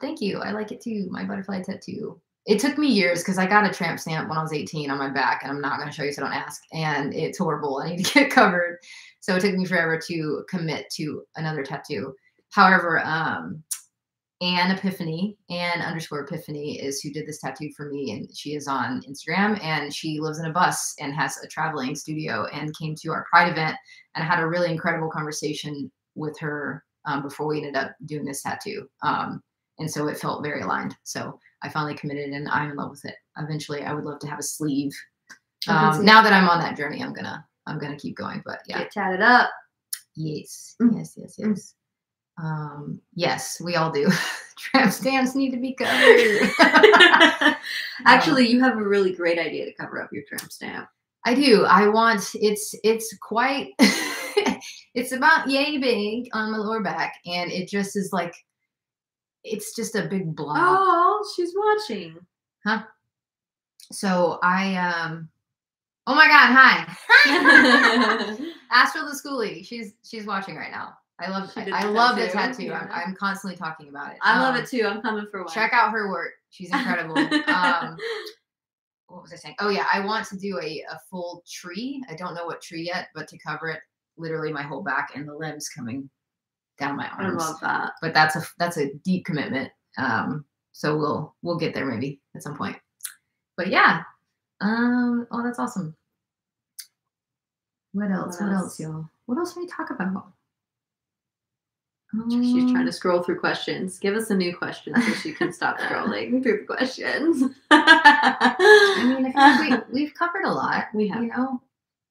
Thank you. I like it too. My butterfly tattoo. It took me years because I got a tramp stamp when I was 18 on my back, and I'm not going to show you, so don't ask. And it's horrible. I need to get it covered. So it took me forever to commit to another tattoo. However, Anne _Epiphany is who did this tattoo for me, and she is on Instagram, and she lives in a bus and has a traveling studio, and came to our Pride event, and I had a really incredible conversation with her before we ended up doing this tattoo. And so it felt very aligned. So I finally committed, and I'm in love with it. Eventually, I would love to have a sleeve. Now that I'm on that journey, I'm gonna keep going. But yeah, get tatted up. Yes. Yes, we all do. Tramp stamps need to be covered. Actually, you have a really great idea to cover up your tramp stamp. I do. It's quite, it's about yay big on my lower back, and it just is like, it's just a big blob. Oh, she's watching. Huh? So oh my God, hi. Astral the Schoolie. She's watching right now. I love the tattoo. Yeah. I'm constantly talking about it. I love it too. I'm coming for one. Check out her work. She's incredible. What was I saying? Oh yeah, I want to do a full tree. I don't know what tree yet, but to cover it, literally my whole back and the limbs coming down my arms. I love that. But that's a deep commitment. So we'll get there maybe at some point. But yeah. Oh, that's awesome. What else, y'all? What else can we talk about? She's trying to scroll through questions. Give us a new question so she can stop scrolling through the questions. I mean, I feel like we've covered a lot. We have.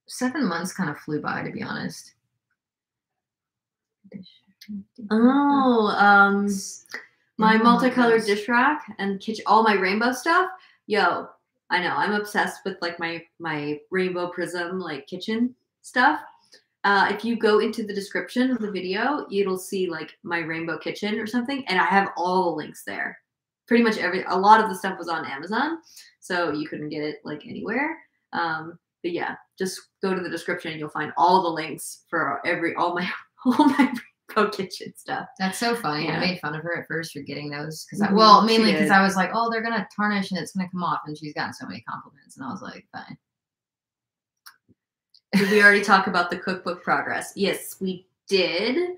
7 months kind of flew by, to be honest. Oh, my multicolored dish rack and kitchen, all my rainbow stuff. Yo, I know I'm obsessed with like my rainbow prism like kitchen stuff. If you go into the description of the video, it'll see like my rainbow kitchen or something, and I have all the links there. Pretty much a lot of the stuff was on Amazon, so you couldn't get it like anywhere. But yeah, just go to the description and you'll find all the links for all my rainbow kitchen stuff. That's so funny. Yeah. I made fun of her at first for getting those because mainly because I was like, oh, they're gonna tarnish and it's gonna come off, and she's gotten so many compliments, and I was like, fine. Did we already talk about the cookbook progress? Yes, we did.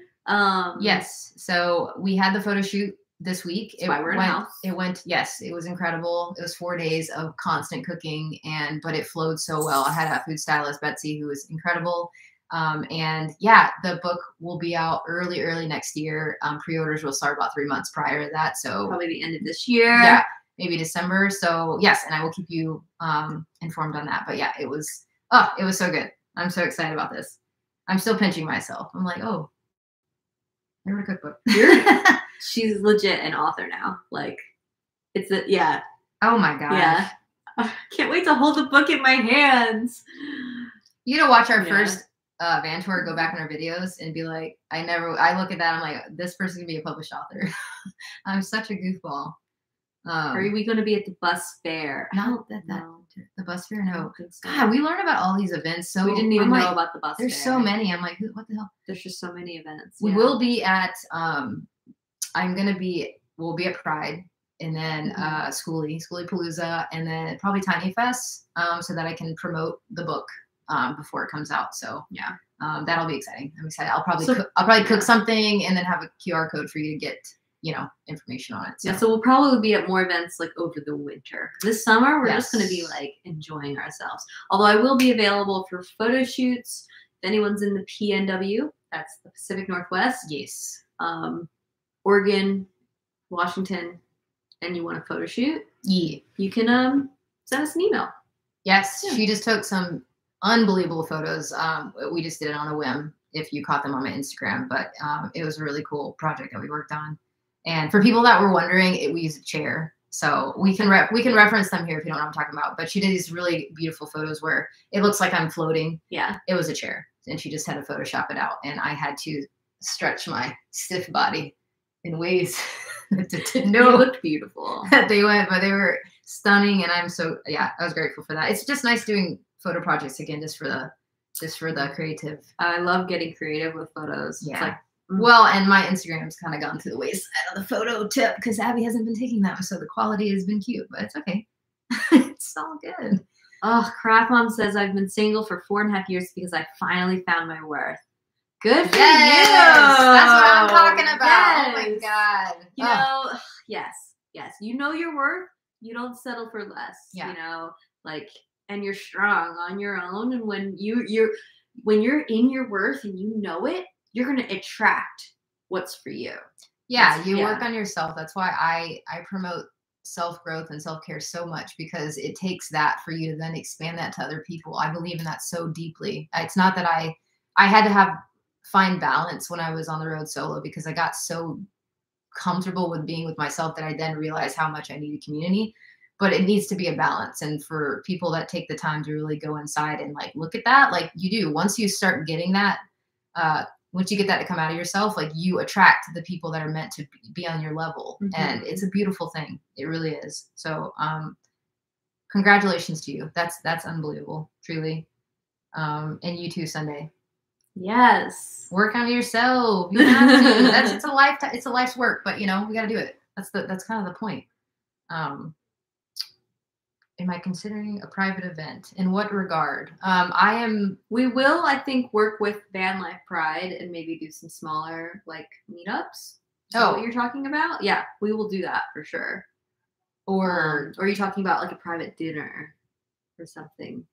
Yes. So we had the photo shoot this week. That's why we're in the house. Yes, it was incredible. It was 4 days of constant cooking, but it flowed so well. I had a food stylist, Betsy, who was incredible. And yeah, the book will be out early next year. Pre-orders will start about 3 months prior to that. So probably the end of this year. Yeah, maybe December. So yes, and I will keep you informed on that. But yeah, it was so good. I'm so excited about this. I'm still pinching myself. I'm like, oh, I wrote a cookbook. She's legit an author now. Like, yeah. Oh my gosh. Yeah. I can't wait to hold the book in my hands. You know, watch our first van tour, go back on our videos and be like, I look at that, I'm like, this person can be a published author. I'm such a goofball. Are we going to be at the bus fair? No, the bus fair. No, God, we learned about all these events. So we didn't even know about the bus fair. There's so many. I'm like, what the hell? There's just so many events. We will be at. We'll be at Pride, and then Schoolie Palooza, and then probably Tiny Fest, so that I can promote the book before it comes out. So yeah, that'll be exciting. I'm excited. I'll probably cook something and then have a QR code for you to get information on it. So. Yeah, so we'll probably be at more events like over the winter. This summer, we're just going to be like enjoying ourselves. Although I will be available for photo shoots. If anyone's in the PNW, that's the Pacific Northwest. Yes. Oregon, Washington, and you want a photo shoot? Yeah. You can send us an email. Yes, yeah. She just took some unbelievable photos. We just did it on a whim, if you caught them on my Instagram, but it was a really cool project that we worked on. And for people that were wondering, we used a chair. So we can reference them here if you don't know what I'm talking about. But she did these really beautiful photos where it looks like I'm floating. Yeah. It was a chair. And she just had to Photoshop it out. And I had to stretch my stiff body in ways that didn't know. They looked beautiful. That they went, but they were stunning. And I was grateful for that. It's just nice doing photo projects again, just for the creative. I love getting creative with photos. Yeah. It's like, well, and my Instagram's kind of gone to the wayside of the photo tip because Abby hasn't been taking them, so the quality has been cute, but it's okay. It's all good. Oh, Craft Mom says I've been single for 4.5 years because I finally found my worth. Good for you. That's what I'm talking about. Yes. Oh my God. You know, yes. You know your worth. You don't settle for less. Yeah. You know, like, and you're strong on your own. And when you're in your worth and you know it, you're going to attract what's for you. Yeah, you work on yourself. That's why I promote self-growth and self-care so much, because it takes that for you to then expand that to other people. I believe in that so deeply. It's not that I had to find balance when I was on the road solo, because I got so comfortable with being with myself that I then realized how much I needed community. But it needs to be a balance. And for people that take the time to really go inside and like look at that, like you do, once you start getting that, once you get that to come out of yourself, like you attract the people that are meant to be on your level. Mm-hmm. And it's a beautiful thing. It really is. So congratulations to you. That's unbelievable, truly. And you too, Sunday. Yes. Work on yourself. You have to. It's a life's work, but we got to do it. That's kind of the point. Am I considering a private event? In what regard? We will, I think, work with Van Life Pride and maybe do some smaller like meetups. Is that what you're talking about? Yeah, we will do that for sure. Or are you talking about like a private dinner or something?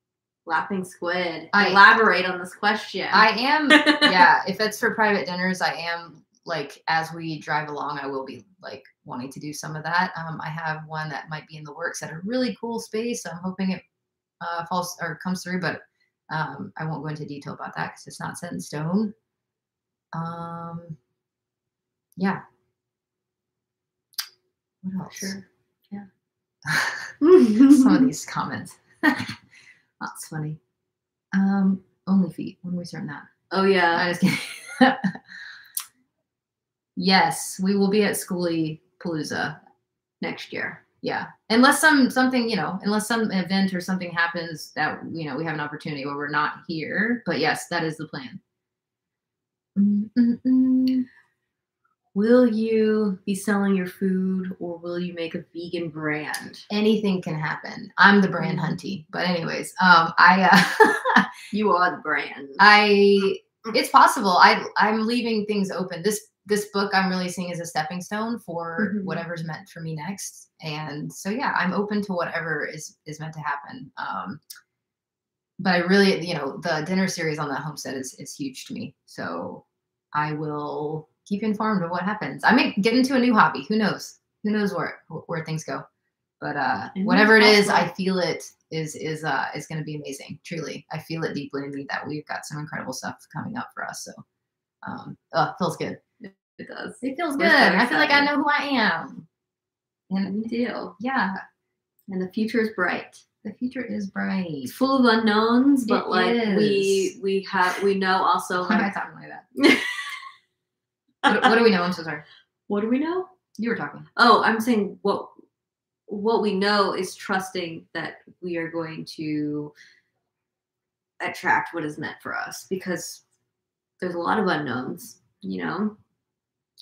Laughing Squid. Elaborate on this question. I am. Yeah, if it's for private dinners, I am. Like as we drive along, I will be like wanting to do some of that. I have one that might be in the works at a really cool space. I'm hoping it falls or comes through, but I won't go into detail about that because it's not set in stone. Yeah. What else? Sure. Yeah. Some of these comments. That's funny. Only feet. When are we starting that? Oh yeah. I just kidding. Yes, we will be at Schoolie Palooza next year. Yeah, unless unless some event or something happens that we have an opportunity where we're not here. But yes, that is the plan. Will you be selling your food, or will you make a vegan brand? Anything can happen. I'm the brand hunty. But anyways, you are the brand. It's possible. I'm leaving things open. This book I'm really seeing as a stepping stone for whatever's meant for me next. And so, yeah, I'm open to whatever is meant to happen. But I really, the dinner series on the homestead is huge to me. So I will keep informed of what happens. I may get into a new hobby. Who knows? Who knows where things go? But whatever it is, I feel it is going to be amazing. Truly, I feel it deeply in me that we've got some incredible stuff coming up for us. So, feels good. It does. It feels good. I feel like I know who I am. And you do. Yeah. And the future is bright. The future is bright. It's full of unknowns, but we know also. Why am I talking like that? what do we know? I'm so sorry. What do we know? You were talking. Oh, I'm saying what we know is trusting that we are going to attract what is meant for us, because there's a lot of unknowns,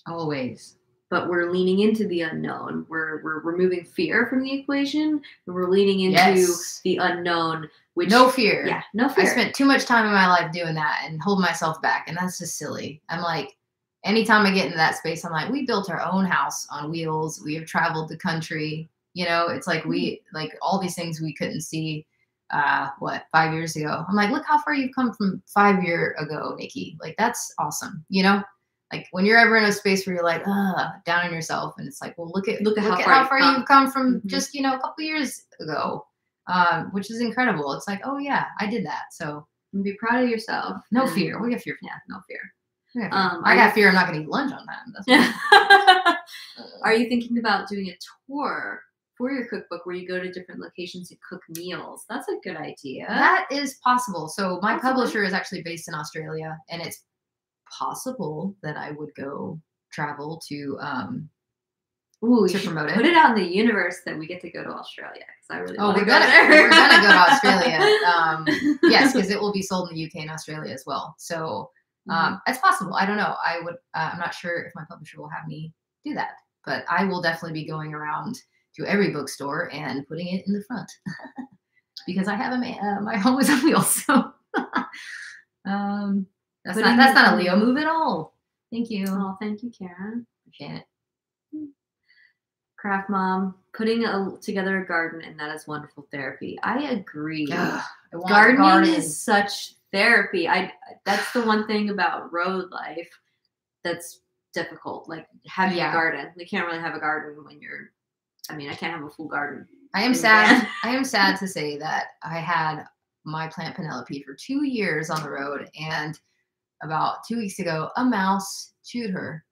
Always. But we're leaning into the unknown. We're removing fear from the equation, and we're leaning into the unknown. Which no fear. Yeah, no fear. I spent too much time in my life doing that and holding myself back, and that's just silly. I'm like, anytime I get into that space, I'm like, we built our own house on wheels. We have traveled the country. You know, it's like we like all these things we couldn't see. 5 years ago? I'm like, look how far you've come from 5 years ago, Nikki. Like that's awesome. You know, like when you're ever in a space where you're like, down on yourself, and it's like, well, look at how far you've come from just a couple years ago, which is incredible. It's like, oh yeah, I did that. So be proud of yourself. No fear. We have fear. Yeah, no fear. I got fear I'm not going to eat lunch on time. Are you thinking about doing a tour for your cookbook where you go to different locations and cook meals? That's a good idea. That is possible. So my publisher is actually based in Australia, and it's possible that I would go travel to promote it. Put it out in the universe that we get to go to Australia, because I really want to go there. We're gonna go to Australia. Yes, because it will be sold in the UK and Australia as well. So it's possible. I don't know. I'm not sure if my publisher will have me do that, but I will definitely be going around to every bookstore and putting it in the front because I have my home is on wheels. So that's not a Leo move at all. Thank you. Oh, thank you, Karen. Appreciate it. Craft Mom, putting together a garden, and that is wonderful therapy. I agree. Gardening is such therapy. That's the one thing about road life that's difficult. Like having a garden. You can't really have a garden when you're. I mean, I can't have a full garden. I am sad. I am sad to say that I had my plant Penelope for 2 years on the road, and about 2 weeks ago, a mouse chewed her.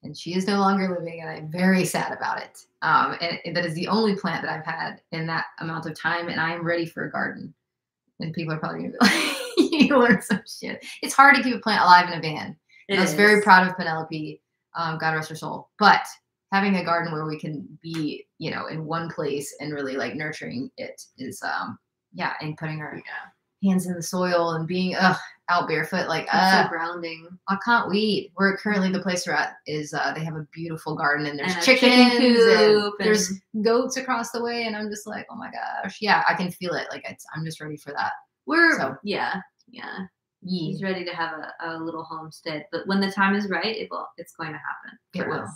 And she is no longer living, and I'm very sad about it. And that is the only plant that I've had in that amount of time, and I'm ready for a garden. And people are probably going to be like, you learn some shit. It's hard to keep a plant alive in a van. I was very proud of Penelope, God rest her soul. But having a garden where we can be, in one place and really like nurturing it is, and putting our hands in the soil and being out barefoot, like so grounding. I can't wait. We're currently the place we're at is they have a beautiful garden, and there's chicken coop, and there's goats across the way, and I'm just like, oh my gosh, yeah, I can feel it. Like I'm just ready for that. He's ready to have a little homestead, but when the time is right, it's going to happen. It will.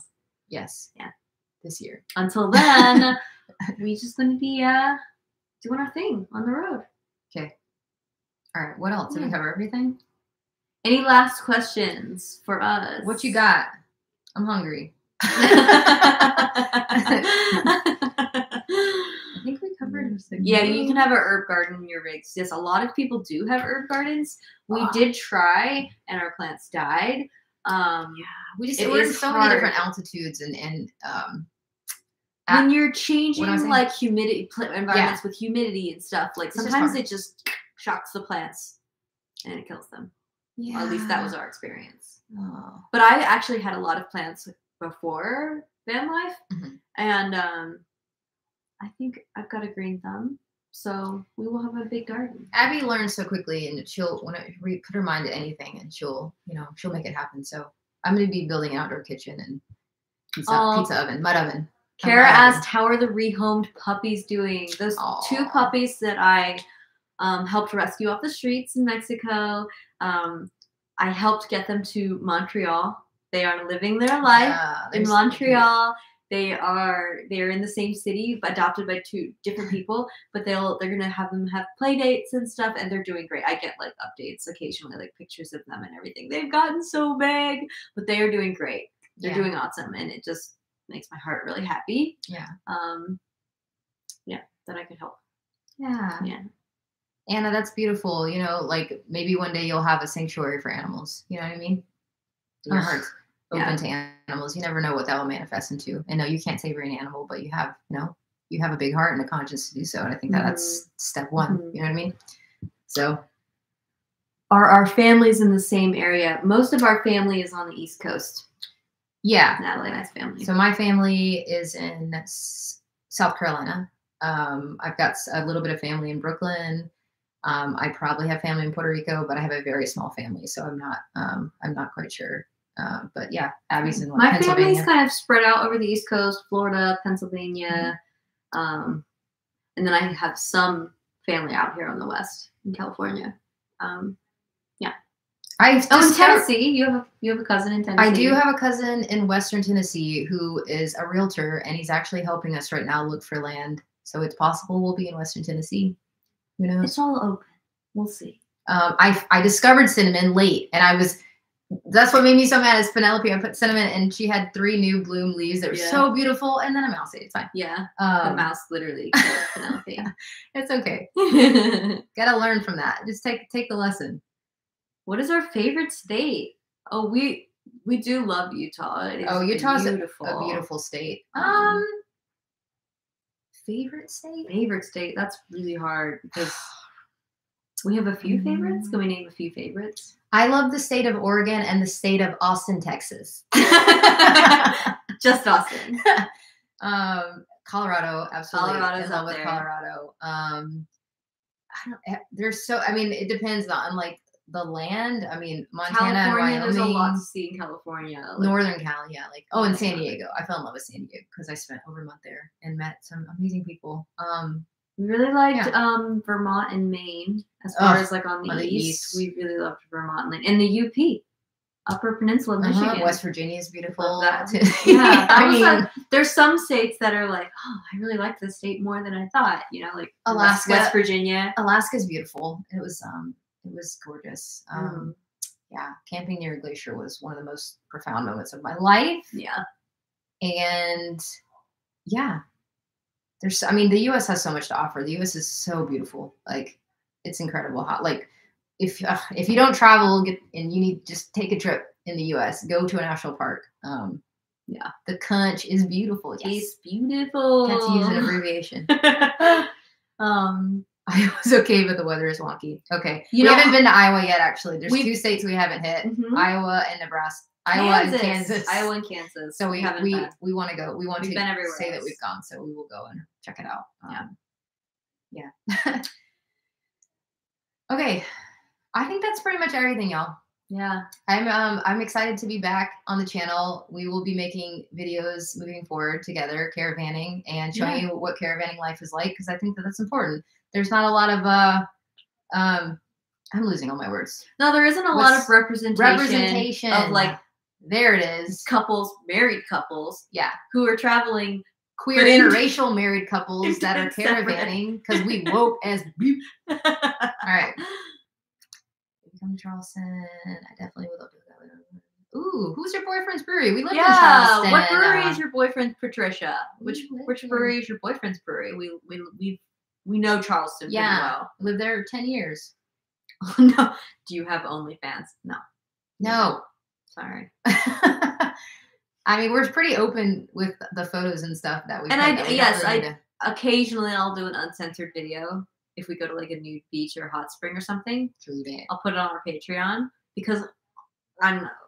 Yes. Yeah. This year. Until then, we just going to be doing our thing on the road. Okay. All right. What else? Did we cover everything? Any last questions for us? What you got? I'm hungry. I think we covered everything. Yeah, you can have an herb garden in your rigs. Yes, a lot of people do have herb gardens. We did try, and our plants died. We're in so many different altitudes and when you're changing like humidity environments with humidity and stuff, like sometimes it just shocks the plants and it kills them. Yeah. Or at least that was our experience. Oh. But I actually had a lot of plants before van life, and I think I've got a green thumb. So we will have a big garden. Abby learns so quickly, and she'll put her mind to anything, and she'll make it happen. So I'm going to be building an outdoor kitchen and pizza oven, mud oven. Kara asked, "How are the rehomed puppies doing?" Those 2 puppies that I helped rescue off the streets in Mexico. I helped get them to Montreal. They are living their life in Montreal. They're in the same city, adopted by 2 different people, but they're gonna have them have play dates and stuff, and they're doing great. I get like updates occasionally, like pictures of them and everything. They've gotten so big, but they are doing great. They're doing awesome, and it just makes my heart really happy. Yeah. That I could help. Yeah. Yeah. Anna, that's beautiful. Like maybe one day you'll have a sanctuary for animals. You know what I mean? Your heart's open to animals. You never know what that will manifest into. And no, you can't savor an animal, but you have, you have a big heart and a conscience to do so. And I think that's step 1. You know what I mean? So are our families in the same area? Most of our family is on the East Coast. Yeah. Natalie and I's family. So my family is in South Carolina. I've got a little bit of family in Brooklyn. I probably have family in Puerto Rico, but I have a very small family, so I'm not quite sure. But yeah, Abby's in my Pennsylvania. family's kind of spread out over the East Coast, Florida, Pennsylvania, and then I have some family out here on the West in California. In Tennessee, you have a cousin in Tennessee. I do have a cousin in Western Tennessee who is a realtor, and he's actually helping us right now look for land. So it's possible we'll be in Western Tennessee. Who knows? It's all open. We'll see. I discovered cinnamon late, and that's what made me so mad is Penelope. I put cinnamon, and she had 3 new bloom leaves that were so beautiful, and then a mouse ate it. It's fine. Yeah, the mouse literally killed Penelope. It's okay. Gotta learn from that. Just take the lesson. What is our favorite state? Oh, we do love Utah. Utah's a beautiful state. Favorite state? Favorite state. That's really hard because we have a few favorites. Can we name a few favorites? I love the state of Oregon and the state of Austin, Texas. Just Austin. Colorado, absolutely. Colorado's in love up with there. Colorado. It depends on like the land. I mean, Montana, California, and Wyoming. there's a lot to see in California. Northern Cali, yeah. And San Diego. I fell in love with San Diego because I spent over a month there and met some amazing people. We really liked Vermont and Maine as far as like on the east. We really loved Vermont and Maine. And the UP, Upper Peninsula of Michigan. West Virginia is beautiful. Yeah, there's some states that are like, oh, I really like this state more than I thought. You know, like Alaska, West Virginia. Alaska's beautiful. It was gorgeous. Yeah, camping near a glacier was one of the most profound moments of my life. Yeah, and yeah. The U.S. has so much to offer. The U.S. is so beautiful. Like, it's incredible. Like, if you don't travel and you need just take a trip in the U.S., go to a national park. Yeah, the Conch is beautiful. Yes. It's beautiful. Got to use an abbreviation. I was okay, but the weather is wonky. Okay, we haven't been to Iowa yet. Actually, there's 2 states we haven't hit: Iowa and Nebraska. Iowa and Kansas. So we want to go. We want to say that we've gone. So we will go and check it out. Yeah. Okay. I think that's pretty much everything, y'all. Yeah. I'm excited to be back on the channel. We will be making videos moving forward together, caravanning and showing you what caravanning life is like, because I think that's important. There's not a lot of I'm losing all my words. No, there isn't a lot of representation of like. There it is. Married couples. Yeah. Who are traveling. Queer interracial married couples that are caravanning because we woke as beep. All right. If you come to Charleston, I definitely would love to go. Ooh, who's your boyfriend's brewery? We live in Charleston. What brewery is your boyfriend's, Patricia? Which brewery is your boyfriend's brewery? We know Charleston pretty well. Lived there 10 years. Oh, no. Do you have OnlyFans? No. Sorry. We're pretty open with the photos and stuff that we. And occasionally I'll do an uncensored video if we go to like a nude beach or hot spring or something. True that. I'll put it on our Patreon because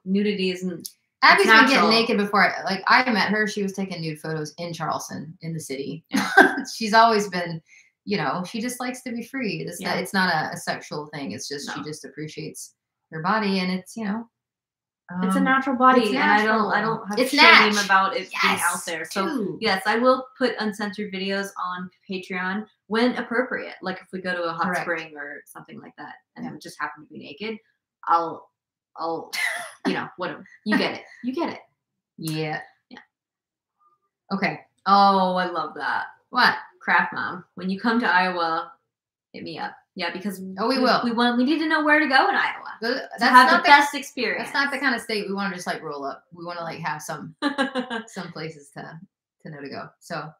nudity isn't. Abby's been getting naked before. I met her. She was taking nude photos in Charleston, in the city. Yeah. She's always been, she just likes to be free. It's not a sexual thing. It's just she just appreciates her body, and it's it's a natural body, and I don't have shame about it being out there. So yes, I will put uncensored videos on Patreon when appropriate. Like if we go to a hot spring or something like that, and we just happen to be naked, I'll whatever. You get it. You get it. Yeah. Yeah. Okay. Oh, I love that. What? Craft Mom. When you come to Iowa, hit me up. Yeah, because we will. We need to know where to go in Iowa to have the best experience. That's not the kind of state we want to just roll up. We want to have some places to know to go. So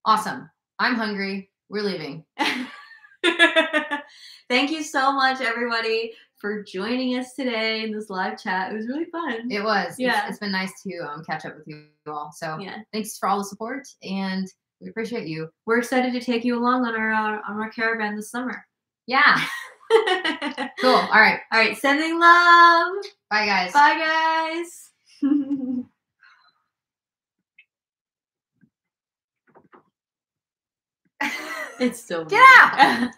awesome. I'm hungry. We're leaving. Thank you so much, everybody, for joining us today in this live chat. It was really fun. It was. Yeah. It's been nice to catch up with you all. So thanks for all the support, and we appreciate you. We're excited to take you along on our caravan this summer. Yeah. Cool. All right. Sending love. Bye, guys. Bye, guys. It's so Get out.